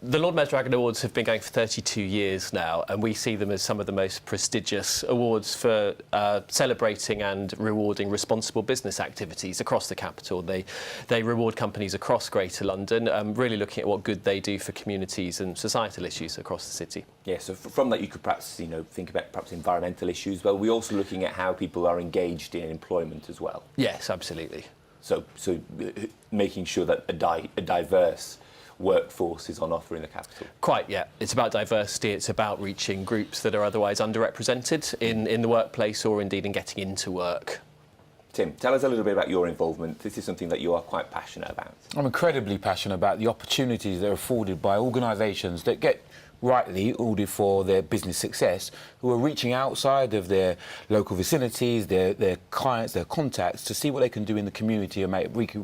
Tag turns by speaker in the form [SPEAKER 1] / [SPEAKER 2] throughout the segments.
[SPEAKER 1] The Lord Mayor's Dragon Awards have been going for 32 years now, and we see them as some of the most prestigious awards for celebrating and rewarding responsible business activities across the capital. They reward companies across Greater London, really looking at what good they do for communities and societal issues across the city.
[SPEAKER 2] Yeah, so from that you could perhaps, think about perhaps environmental issues. Well, we're also looking at how people are engaged in employment as well.
[SPEAKER 1] Yes, absolutely.
[SPEAKER 2] So making sure that a diverse workforce is on offer in the capital.
[SPEAKER 1] Quite, yeah. It's about diversity. It's about reaching groups that are otherwise underrepresented in the workplace or indeed in getting into work.
[SPEAKER 2] Tim, tell us a little bit about your involvement. This is something that you are quite passionate about.
[SPEAKER 3] I'm incredibly passionate about the opportunities that are afforded by organisations that get rightly lauded for their business success, who are reaching outside of their local vicinities, their clients, their contacts, to see what they can do in the community and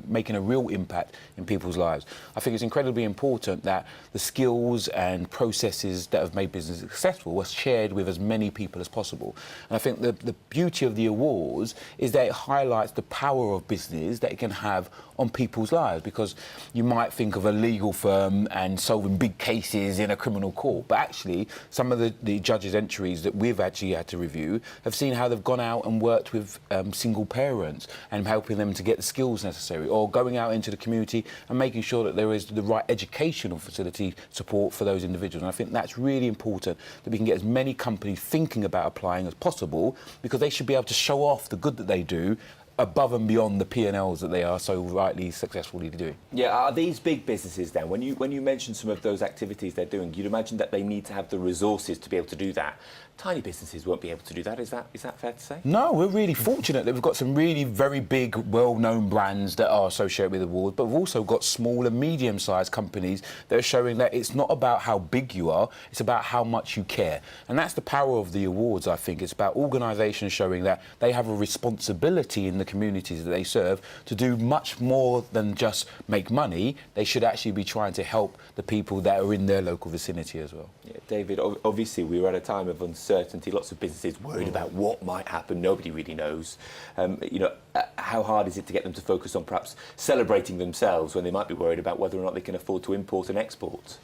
[SPEAKER 3] making a real impact in people's lives. I think it's incredibly important that the skills and processes that have made business successful are shared with as many people as possible. And I think the beauty of the awards is that it highlights the power of business that it can have on people's lives, because you might think of a legal firm and solving big cases in a criminal court, but actually some of the judges' entries that we've actually had to review have seen how they've gone out and worked with single parents and helping them to get the skills necessary, or going out into the community and making sure that there is the right educational facility support for those individuals. And I think that's really important, that we can get as many companies thinking about applying as possible, because they should be able to show off the good that they do above and beyond the P&Ls that they are so rightly successfully doing.
[SPEAKER 2] Yeah, are these big businesses then, when you mention some of those activities they're doing, you'd imagine that they need to have the resources to be able to do that. Tiny businesses won't be able to do that. Is that fair to say?
[SPEAKER 3] No, we're really fortunate that we've got some really very big, well-known brands that are associated with the awards, but we've also got small and medium-sized companies that are showing that it's not about how big you are, it's about how much you care. And that's the power of the awards, I think. It's about organisations showing that they have a responsibility in the communities that they serve to do much more than just make money. They should actually be trying to help the people that are in their local vicinity as well.
[SPEAKER 2] Yeah, David, obviously we were at a time of uncertainty, lots of businesses worried about what might happen, nobody really knows. How hard is it to get them to focus on perhaps celebrating themselves when they might be worried about whether or not they can afford to import and export?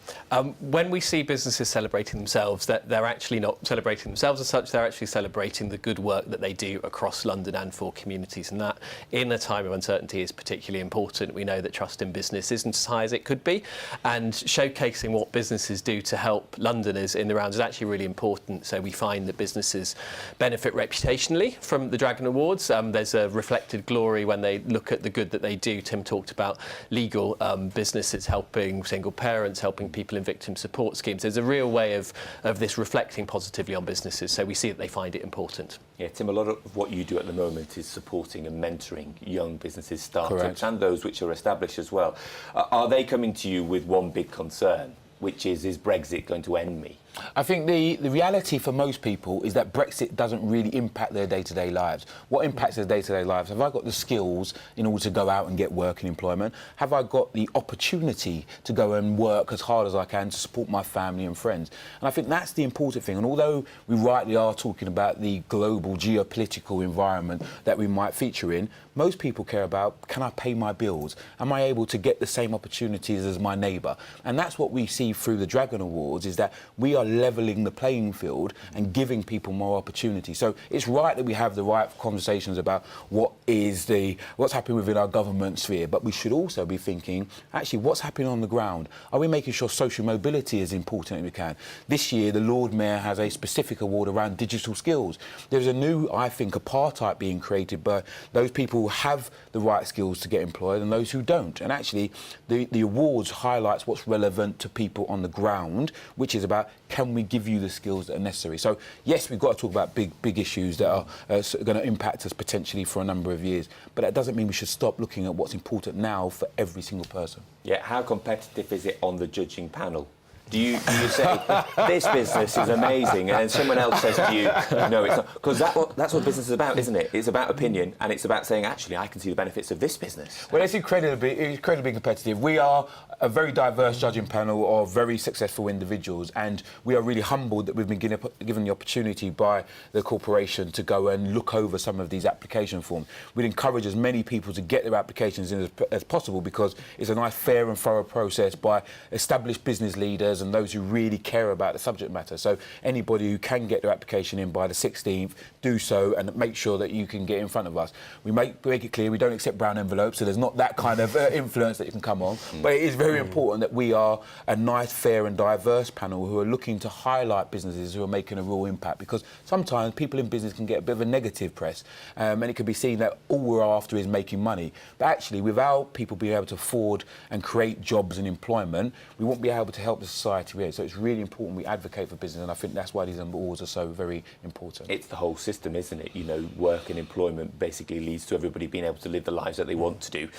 [SPEAKER 1] When we see businesses celebrating themselves, they're actually not celebrating themselves as such, they're actually celebrating the good work that they do across London and for communities, and that in a time of uncertainty is particularly important. We know that trust in business isn't as high as it could be, and showcasing what businesses do to help Londoners in the round is actually really important. So we find that businesses benefit reputationally from the Dragon Awards. There's a reflected glory when they look at the good that they do. Tim talked about legal businesses helping single parents, helping people in victim support schemes. There's a real way of this reflecting positively on businesses, so we see that they find it important.
[SPEAKER 2] Yeah, Tim, a lot of what you do at the moment is supporting and mentoring young businesses, startups,
[SPEAKER 3] Correct.
[SPEAKER 2] and those which are established as well. Are they coming to you with one big concern, which is Brexit going to end me?
[SPEAKER 3] I think the reality for most people is that Brexit doesn't really impact their day-to-day lives. What impacts their day-to-day lives? Have I got the skills in order to go out and get work and employment? Have I got the opportunity to go and work as hard as I can to support my family and friends? And I think that's the important thing. And although we rightly are talking about the global geopolitical environment that we might feature in, most people care about, can I pay my bills? Am I able to get the same opportunities as my neighbour? And that's what we see through the Dragon Awards, is that we are levelling the playing field and giving people more opportunity. So it's right that we have the right conversations about what's happening within our government sphere, but we should also be thinking, actually, what's happening on the ground? Are we making sure social mobility is important as we can? This year, the Lord Mayor has a specific award around digital skills. There's a new, I think, apartheid being created by those people who have the right skills to get employed and those who don't. And actually, the awards highlights what's relevant to people on the ground, which is about, can we give you the skills that are necessary? So, yes, we've got to talk about big issues that are going to impact us potentially for a number of years, but that doesn't mean we should stop looking at what's important now for every single person.
[SPEAKER 2] Yeah, how competitive is it on the judging panel? Do you say, this business is amazing, and then someone else says to you, no, it's not? Because that's what business is about, isn't it? It's about opinion, and it's about saying, actually, I can see the benefits of this business.
[SPEAKER 3] Well, it's incredibly competitive. We are a very diverse judging panel of very successful individuals, and we are really humbled that we've been given the opportunity by the corporation to go and look over some of these application forms. We'd encourage as many people to get their applications in as possible, because it's a nice, fair and thorough process by established business leaders and those who really care about the subject matter. So anybody who can get their application in by the 16th, do so and make sure that you can get in front of us. We make it clear we don't accept brown envelopes, so there's not that kind of influence that you can come on. But it is very important that we are a nice, fair and diverse panel who are looking to highlight businesses who are making a real impact, because sometimes people in business can get a bit of a negative press, and it can be seen that all we're after is making money. But actually, without people being able to afford and create jobs and employment, we won't be able to help the society we have. So it's really important we advocate for business, and I think that's why these awards are so very important.
[SPEAKER 2] It's the whole system, isn't it? You know, work and employment basically leads to everybody being able to live the lives that they want to do.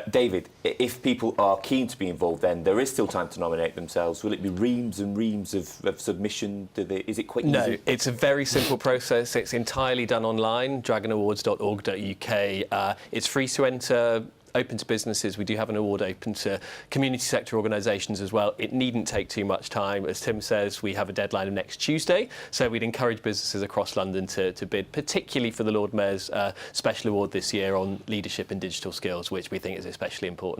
[SPEAKER 2] David, if people are keen to be involved, then there is still time to nominate themselves. Will it be reams and reams of submission? Is it quite easy?
[SPEAKER 1] No, it's a very simple process. It's entirely done online, dragonawards.org.uk. It's free to enter, open to businesses. We do have an award open to community sector organisations as well. It needn't take too much time. As Tim says, we have a deadline of next Tuesday, so we'd encourage businesses across London to bid, particularly for the Lord Mayor's special award this year on leadership and digital skills, which we think is especially important.